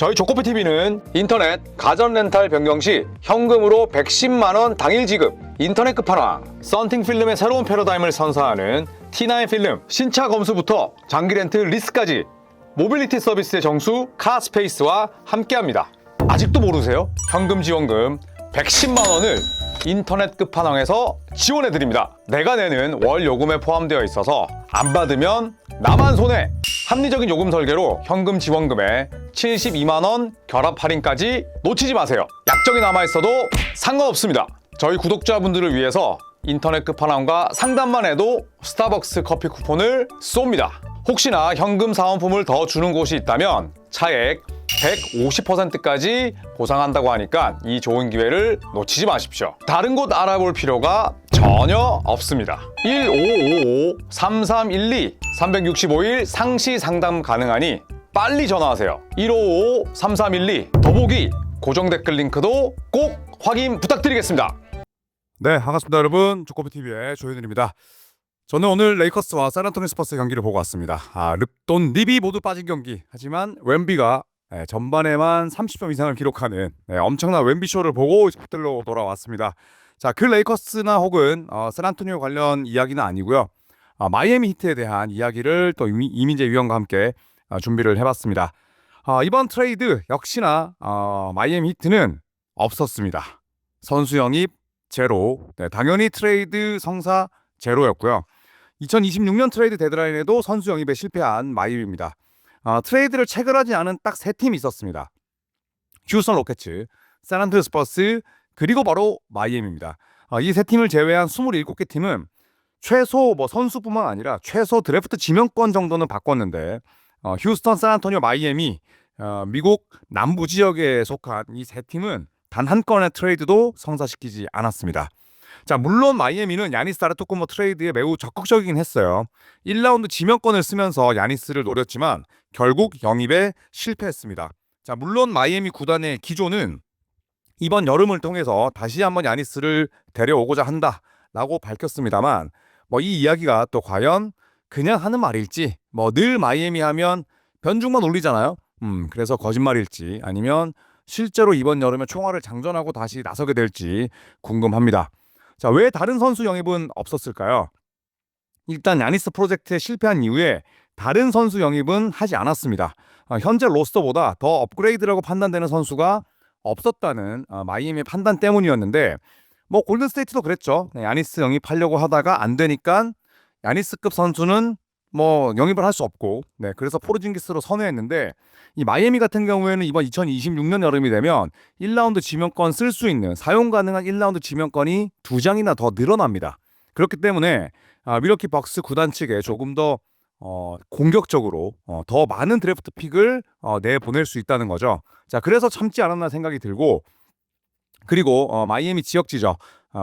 저희 조코피TV는 인터넷 가전 렌탈 변경 시 현금으로 110만원 당일 지급, 인터넷 끝판왕, 썬팅 필름의 새로운 패러다임을 선사하는 T9 필름 신차 검수부터 장기 렌트 리스까지 모빌리티 서비스의 정수 카스페이스와 함께합니다. 아직도 모르세요? 현금 지원금 110만원을 인터넷 끝판왕에서 지원해드립니다. 내가 내는 월 요금에 포함되어 있어서 안 받으면 나만 손해! 합리적인 요금 설계로 현금 지원금에 72만원 결합 할인까지 놓치지 마세요. 약정이 남아있어도 상관없습니다. 저희 구독자분들을 위해서 인터넷 끝판왕과 상담만 해도 스타벅스 커피 쿠폰을 쏩니다. 혹시나 현금 사은품을 더 주는 곳이 있다면 차액 150%까지 보상한다고 하니까 이 좋은 기회를 놓치지 마십시오. 다른 곳 알아볼 필요가 전혀 없습니다. 1555-3312 365일 상시 상담 가능하니 빨리 전화하세요. 1555-3312 더보기 고정 댓글 링크도 꼭 확인 부탁드리겠습니다. 네, 반갑습니다 여러분. 조코피TV의 조현일입니다. 저는 오늘 레이커스와 샌안토니오 스퍼스의 경기를 보고 왔습니다. 릅돈, 립이 모두 빠진 경기. 하지만 웸비가 전반에만 30점 이상을 기록하는 엄청난 웸비쇼를 보고 집들로 돌아왔습니다. 자, 그 레이커스나 혹은 샌안토니오 관련 이야기는 아니고요. 마이애미 히트에 대한 이야기를 또 이민재 위원과 함께 준비를 해봤습니다. 이번 트레이드 역시나 마이애미 히트는 없었습니다. 선수 영입 제로, 당연히 트레이드 성사 제로였고요. 2026년 트레이드 데드라인에도 선수 영입에 실패한 마이애미입니다. 트레이드를 체결하지 않은 딱 세 팀이 있었습니다. 휴스턴 로켓츠, 샌안토니오 스퍼스, 그리고 바로 마이애미입니다. 이 세 팀을 제외한 27개 팀은 최소 선수뿐만 아니라 최소 드래프트 지명권 정도는 바꿨는데 휴스턴, 샌안토니오, 마이애미, 미국 남부 지역에 속한 이 세 팀은 단 한 건의 트레이드도 성사시키지 않았습니다. 자, 물론 마이애미는 야니스 아데토쿤보 트레이드에 매우 적극적이긴 했어요. 1라운드 지명권을 쓰면서 야니스를 노렸지만 결국 영입에 실패했습니다. 자, 물론 마이애미 구단의 기조는 이번 여름을 통해서 다시 한번 야니스를 데려오고자 한다라고 밝혔습니다만 이 이야기가 또 과연 그냥 하는 말일지 늘 마이애미 하면 변죽만 올리잖아요. 그래서 거짓말일지 아니면 실제로 이번 여름에 총알을 장전하고 다시 나서게 될지 궁금합니다. 자, 왜 다른 선수 영입은 없었을까요? 일단 야니스 프로젝트에 실패한 이후에 다른 선수 영입은 하지 않았습니다. 현재 로스터보다 더 업그레이드라고 판단되는 선수가 없었다는 마이애미의 판단 때문이었는데 골든스테이트도 그랬죠. 야니스 영입하려고 하다가 안 되니까 야니스급 선수는 영입을 할 수 없고 그래서 포르징기스로 선회했는데 이 마이애미 같은 경우에는 이번 2026년 여름이 되면 1라운드 지명권 쓸 수 있는 사용 가능한 1라운드 지명권이 2장이나 더 늘어납니다. 그렇기 때문에 밀워키 벅스 구단 측에 조금 더 공격적으로 더 많은 드래프트 픽을 내보낼 수 있다는 거죠. 자, 그래서 참지 않았나 생각이 들고 그리고 마이애미 지역지죠.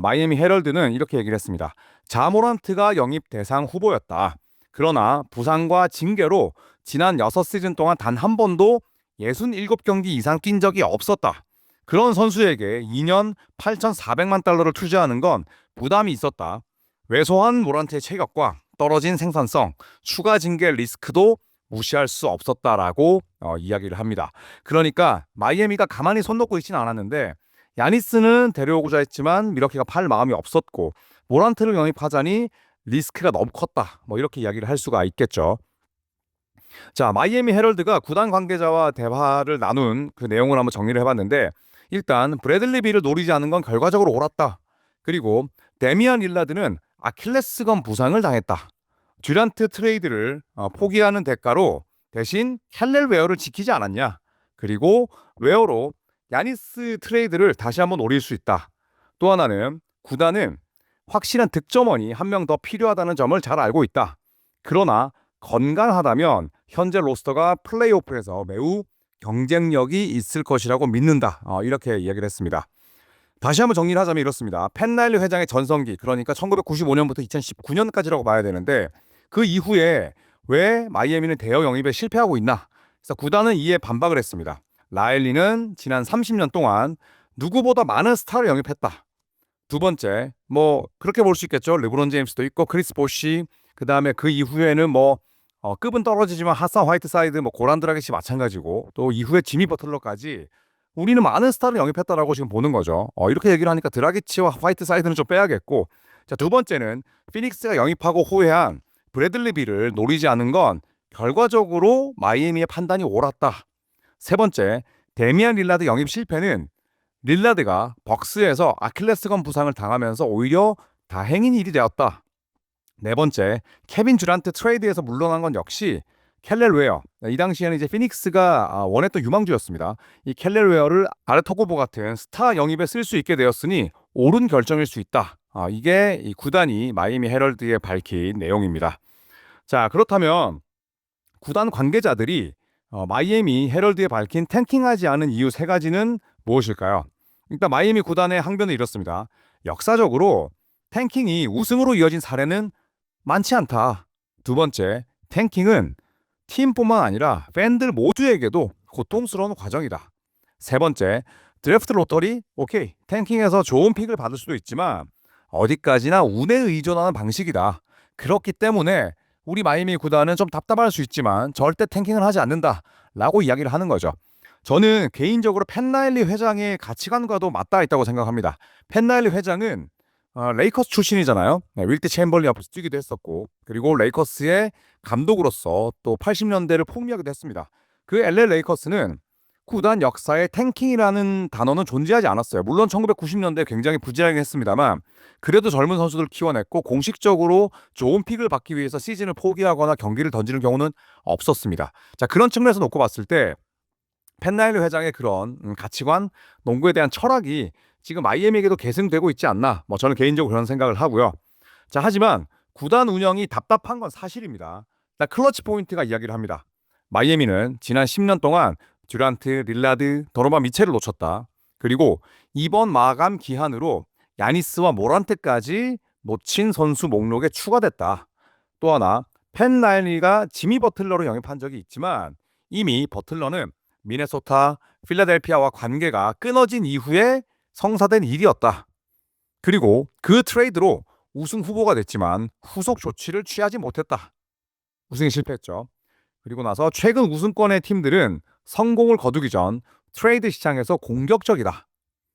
마이애미 헤럴드는 이렇게 얘기를 했습니다. 자모란트가 영입 대상 후보였다. 그러나 부상과 징계로 지난 6시즌 동안 단 한 번도 67경기 이상 뛴 적이 없었다. 그런 선수에게 2년 8,400만 달러를 투자하는 건 부담이 있었다. 왜소한 모란트의 체격과 떨어진 생산성, 추가 징계 리스크도 무시할 수 없었다라고 이야기를 합니다. 그러니까 마이애미가 가만히 손 놓고 있지는 않았는데 야니스는 데려오고자 했지만 밀워키가 팔 마음이 없었고 모란트를 영입하자니 리스크가 너무 컸다. 이렇게 이야기를 할 수가 있겠죠. 자, 마이애미 헤럴드가 구단 관계자와 대화를 나눈 그 내용을 한번 정리를 해봤는데 일단 브래들리 빌을 노리지 않은 건 결과적으로 옳았다. 그리고 데미안 릴라드는 아킬레스건 부상을 당했다. 듀란트 트레이드를 포기하는 대가로 대신 켈렐 웨어를 지키지 않았냐. 그리고 웨어로 야니스 트레이드를 다시 한번 노릴 수 있다. 또 하나는 구단은 확실한 득점원이 한 명 더 필요하다는 점을 잘 알고 있다. 그러나 건강하다면 현재 로스터가 플레이오프에서 매우 경쟁력이 있을 것이라고 믿는다. 이렇게 이야기를 했습니다. 다시 한번 정리를 하자면 이렇습니다. 펜나일리 회장의 전성기, 그러니까 1995년부터 2019년까지라고 봐야 되는데 그 이후에 왜 마이애미는 대여 영입에 실패하고 있나? 그래서 구단은 이에 반박을 했습니다. 라일리는 지난 30년 동안 누구보다 많은 스타를 영입했다. 두 번째, 그렇게 볼 수 있겠죠. 르브론 제임스도 있고 크리스 보시, 그 다음에 그 이후에는 급은 떨어지지만 하산 화이트사이드, 뭐 고란 드라기시 마찬가지고 또 이후에 지미 버틀러까지 우리는 많은 스타를 영입했다라고 지금 보는 거죠. 이렇게 얘기를 하니까 드라기치와 화이트사이드는 좀 빼야겠고, 자, 두 번째는 피닉스가 영입하고 호회한 브래들리 빌을 노리지 않은 건 결과적으로 마이애미의 판단이 옳았다. 세 번째, 데미안 릴라드 영입 실패는 릴라드가 벅스에서 아킬레스건 부상을 당하면서 오히려 다행인 일이 되었다. 네 번째, 케빈 듀란트 트레이드에서 물러난 건 역시 켈렐 웨어. 이 당시에는 이제 피닉스가 원했던 유망주였습니다. 이 켈렐 웨어를 아르토코보 같은 스타 영입에 쓸 수 있게 되었으니 옳은 결정일 수 있다. 이게 이 구단이 마이애미 헤럴드에 밝힌 내용입니다. 자, 그렇다면 구단 관계자들이 마이애미 헤럴드에 밝힌 탱킹하지 않은 이유 세 가지는 무엇일까요? 일단 마이애미 구단의 항변은 이렇습니다. 역사적으로 탱킹이 우승으로 이어진 사례는 많지 않다. 두 번째, 탱킹은 팀뿐만 아니라 팬들 모두에게도 고통스러운 과정이다. 세 번째, 드래프트 로터리, 오케이, 탱킹에서 좋은 픽을 받을 수도 있지만 어디까지나 운에 의존하는 방식이다. 그렇기 때문에 우리 마이애미 구단은 좀 답답할 수 있지만 절대 탱킹을 하지 않는다 라고 이야기를 하는 거죠. 저는 개인적으로 팬나일리 회장의 가치관과도 맞닿아 있다고 생각합니다. 팬나일리 회장은 레이커스 출신이잖아요. 윌트 챔벌린 앞에서 뛰기도 했었고, 그리고 레이커스의 감독으로서 또 80년대를 풍미하기도 했습니다. 그 LA 레이커스는 구단 역사에 탱킹이라는 단어는 존재하지 않았어요. 물론 1990년대에 굉장히 부진하긴 했습니다만 그래도 젊은 선수들을 키워냈고 공식적으로 좋은 픽을 받기 위해서 시즌을 포기하거나 경기를 던지는 경우는 없었습니다. 자, 그런 측면에서 놓고 봤을 때 팬나일리 회장의 그런 가치관, 농구에 대한 철학이 지금 마이애미에게도 계승되고 있지 않나, 저는 개인적으로 그런 생각을 하고요. 자, 하지만 구단 운영이 답답한 건 사실입니다. 일단 클러치 포인트가 이야기를 합니다. 마이애미는 지난 10년 동안 듀란트, 릴라드, 도노반 미첼을 놓쳤다. 그리고 이번 마감 기한으로 야니스와 모란트까지 놓친 선수 목록에 추가됐다. 또 하나, 팬 나일리가 지미 버틀러로 영입한 적이 있지만 이미 버틀러는 미네소타, 필라델피아와 관계가 끊어진 이후에 성사된 일이었다. 그리고 그 트레이드로 우승 후보가 됐지만 후속 조치를 취하지 못했다. 우승에 실패했죠. 그리고 나서 최근 우승권의 팀들은 성공을 거두기 전 트레이드 시장에서 공격적이다.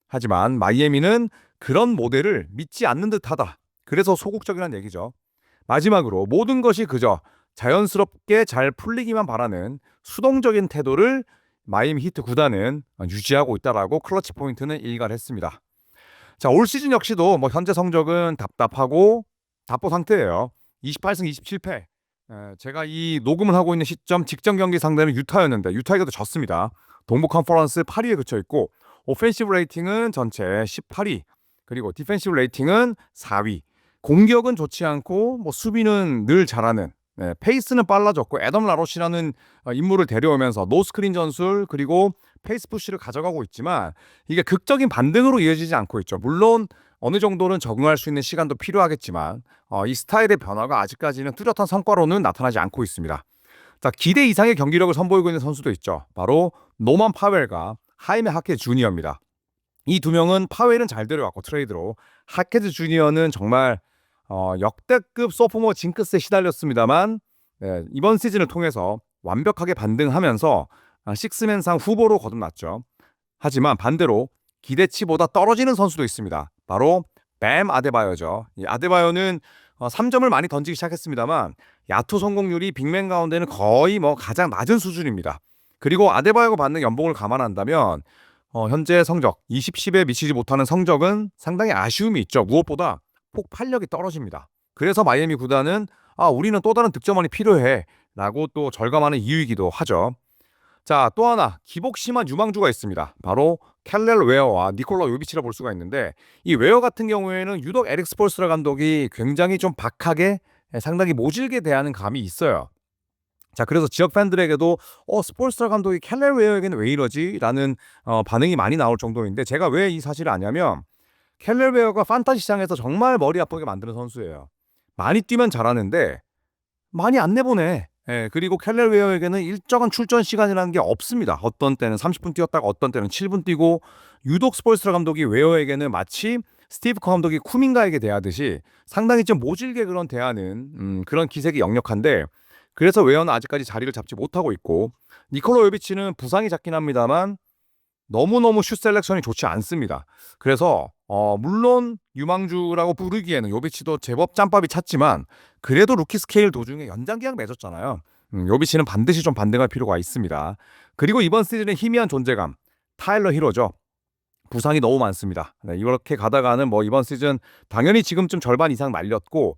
하지만 마이애미는 그런 모델을 믿지 않는 듯하다. 그래서 소극적이라는 얘기죠. 마지막으로 모든 것이 그저 자연스럽게 잘 풀리기만 바라는 수동적인 태도를 마이애미 히트 구단은 유지하고 있다라고 클러치 포인트는 일갈했습니다. 자, 올 시즌 역시도 현재 성적은 답답하고 답보 상태예요. 28승 27패. 제가 이 녹음을 하고 있는 시점 직전 경기 상대는 유타였는데 유타에게도 졌습니다. 동부 컨퍼런스 8위에 그쳐 있고 오펜시브 레이팅은 전체 18위, 그리고 디펜시브 레이팅은 4위. 공격은 좋지 않고 수비는 늘 잘하는, 페이스는 빨라졌고 애덤 라로시라는 인물을 데려오면서 노스크린 전술 그리고 페이스 푸시를 가져가고 있지만 이게 극적인 반등으로 이어지지 않고 있죠. 물론 어느 정도는 적응할 수 있는 시간도 필요하겠지만 이 스타일의 변화가 아직까지는 뚜렷한 성과로는 나타나지 않고 있습니다. 자, 기대 이상의 경기력을 선보이고 있는 선수도 있죠. 바로 노만 파웰과 하이메 하케 주니어입니다. 이 두 명은 파웰은 잘 데려왔고 트레이드로, 하케즈 주니어는 정말 역대급 소포머 징크스에 시달렸습니다만 이번 시즌을 통해서 완벽하게 반등하면서 식스맨상 후보로 거듭났죠. 하지만 반대로 기대치보다 떨어지는 선수도 있습니다. 바로 뱀 아데바요죠. 이 아데바요는 3점을 많이 던지기 시작했습니다만 야투 성공률이 빅맨 가운데는 거의 가장 낮은 수준입니다. 그리고 아데바요가 받는 연봉을 감안한다면 현재 성적 20-10에 미치지 못하는 성적은 상당히 아쉬움이 있죠. 무엇보다 폭발력이 떨어집니다. 그래서 마이애미 구단은 우리는 또 다른 득점원이 필요해 라고 또 절감하는 이유이기도 하죠. 자, 또 하나 기복 심한 유망주가 있습니다. 바로 켈렐 웨어와 니콜라 요비치라 볼 수가 있는데, 이 웨어 같은 경우에는 유독 에릭 스폴스트라 감독이 굉장히 좀 박하게, 상당히 모질게 대하는 감이 있어요. 자, 그래서 지역 팬들에게도 스폴스트라 감독이 켈렐 웨어에게는 왜 이러지? 라는 반응이 많이 나올 정도인데, 제가 왜 이 사실을 아냐면 켈렐 웨어가 판타지 시장에서 정말 머리 아프게 만드는 선수예요. 많이 뛰면 잘하는데 많이 안 내보내. 그리고 켈렐 웨어에게는 일정한 출전 시간이라는 게 없습니다. 어떤 때는 30분 뛰었다가 어떤 때는 7분 뛰고, 유독 스폴스트라 감독이 웨어에게는 마치 스티브 커 감독이 쿠민가에게 대하듯이 상당히 좀 모질게 그런 대하는 그런 기색이 역력한데, 그래서 외연은 아직까지 자리를 잡지 못하고 있고, 니콜라 요비치는 부상이 잦긴 합니다만 너무너무 슛 셀렉션이 좋지 않습니다. 그래서 물론 유망주라고 부르기에는 요비치도 제법 짬밥이 찼지만 그래도 루키 스케일 도중에 연장 계약 맺었잖아요. 요비치는 반드시 좀 반등할 필요가 있습니다. 그리고 이번 시즌의 희미한 존재감, 타일러 히로죠. 부상이 너무 많습니다. 네, 이렇게 가다가는 뭐 이번 시즌 당연히 지금쯤 절반 이상 말렸고,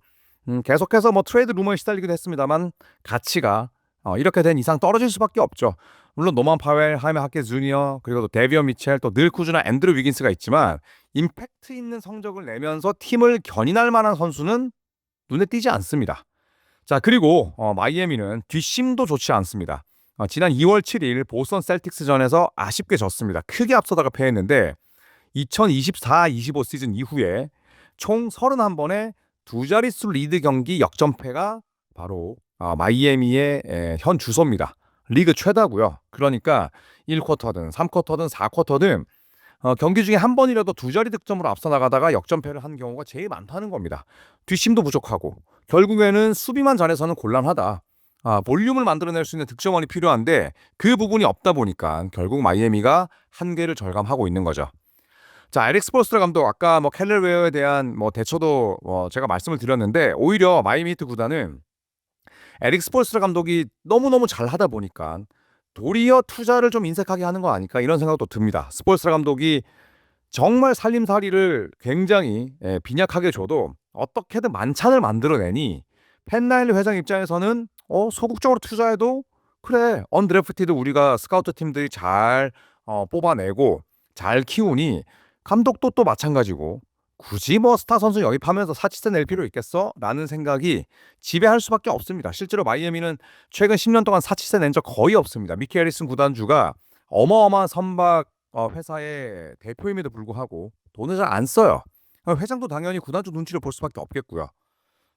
계속해서 뭐 트레이드 루머에 시달리기도 했습니다만 가치가 이렇게 된 이상 떨어질 수밖에 없죠. 물론 노만 파웰, 하이메 하케 주니어, 그리고 또 데비언 미첼, 또 늘 꾸준한 앤드루 위긴스가 있지만 임팩트 있는 성적을 내면서 팀을 견인할 만한 선수는 눈에 띄지 않습니다. 자, 그리고 마이애미는 뒷심도 좋지 않습니다. 지난 2월 7일 보스턴 셀틱스전에서 아쉽게 졌습니다. 크게 앞서다가 패했는데 2024-25 시즌 이후에 총 31번의 두 자릿수 리드 경기 역전패가 바로 마이애미의 현 주소입니다. 리그 최다고요. 그러니까 1쿼터든 3쿼터든 4쿼터든 경기 중에 한 번이라도 두 자리 득점으로 앞서 나가다가 역전패를 한 경우가 제일 많다는 겁니다. 뒷심도 부족하고 결국에는 수비만 잘해서는 곤란하다. 볼륨을 만들어낼 수 있는 득점원이 필요한데 그 부분이 없다 보니까 결국 마이애미가 한계를 절감하고 있는 거죠. 자, 에릭 스폴스트라 감독 아까 뭐 켈러 웨어에 대한 뭐 대처도 제가 말씀을 드렸는데 오히려 마이애미 히트 구단은 에릭 스폴스트라 감독이 너무너무 잘하다 보니까 도리어 투자를 좀 인색하게 하는 거 아닐까 이런 생각도 듭니다. 스폴스트라 감독이 정말 살림살이를 굉장히 빈약하게 줘도 어떻게든 만찬을 만들어내니 펜라일리 회장 입장에서는 소극적으로 투자해도 그래 언드래프티드 우리가 스카우트 팀들이 잘 뽑아내고 잘 키우니 감독도 또 마찬가지고 굳이 뭐 스타 선수 영입하면서 사치세 낼 필요 있겠어? 라는 생각이 지배할 수밖에 없습니다. 실제로 마이애미는 최근 10년 동안 사치세 낸 적 거의 없습니다. 미키 해리슨 구단주가 어마어마한 선박 회사의 대표임에도 불구하고 돈을 잘 안 써요. 회장도 당연히 구단주 눈치를 볼 수밖에 없겠고요.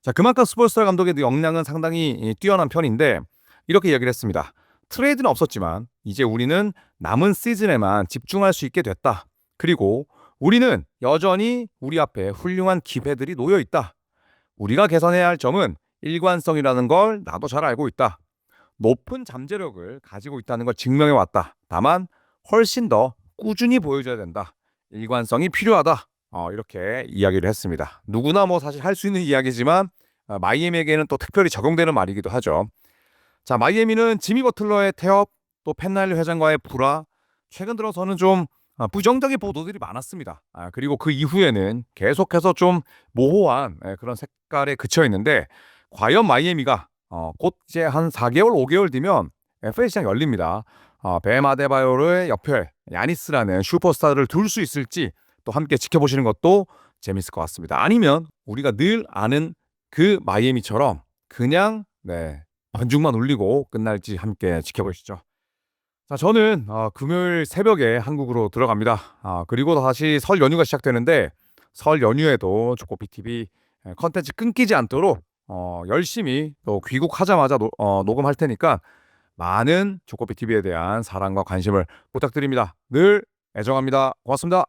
자, 그만큼 스폴스트라 감독의 역량은 상당히 뛰어난 편인데 이렇게 이야기를 했습니다. 트레이드는 없었지만 이제 우리는 남은 시즌에만 집중할 수 있게 됐다. 그리고 우리는 여전히 우리 앞에 훌륭한 기회들이 놓여 있다. 우리가 개선해야 할 점은 일관성이라는 걸 나도 잘 알고 있다. 높은 잠재력을 가지고 있다는 걸 증명해 왔다. 다만 훨씬 더 꾸준히 보여줘야 된다. 일관성이 필요하다. 이렇게 이야기를 했습니다. 누구나 뭐 사실 할 수 있는 이야기지만 마이애미에게는 또 특별히 적용되는 말이기도 하죠. 자, 마이애미는 지미 버틀러의 태업, 또 펜라일리 회장과의 불화, 최근 들어서는 좀 부정적인 보도들이 많았습니다. 그리고 그 이후에는 계속해서 좀 모호한 그런 색깔에 그쳐 있는데 과연 마이애미가 곧 이제 한 4개월, 5개월 뒤면 FA 시장 열립니다. 뱀 아데바요의 옆에 야니스라는 슈퍼스타를 둘 수 있을지 또 함께 지켜보시는 것도 재밌을 것 같습니다. 아니면 우리가 늘 아는 그 마이애미처럼 그냥 반죽만 올리고 끝날지 함께 지켜보시죠. 자, 저는 금요일 새벽에 한국으로 들어갑니다. 그리고 다시 설 연휴가 시작되는데 설 연휴에도 조코피TV 컨텐츠 끊기지 않도록 열심히 또 귀국하자마자 녹음할 테니까 많은 조코피TV에 대한 사랑과 관심을 부탁드립니다. 늘 애정합니다. 고맙습니다.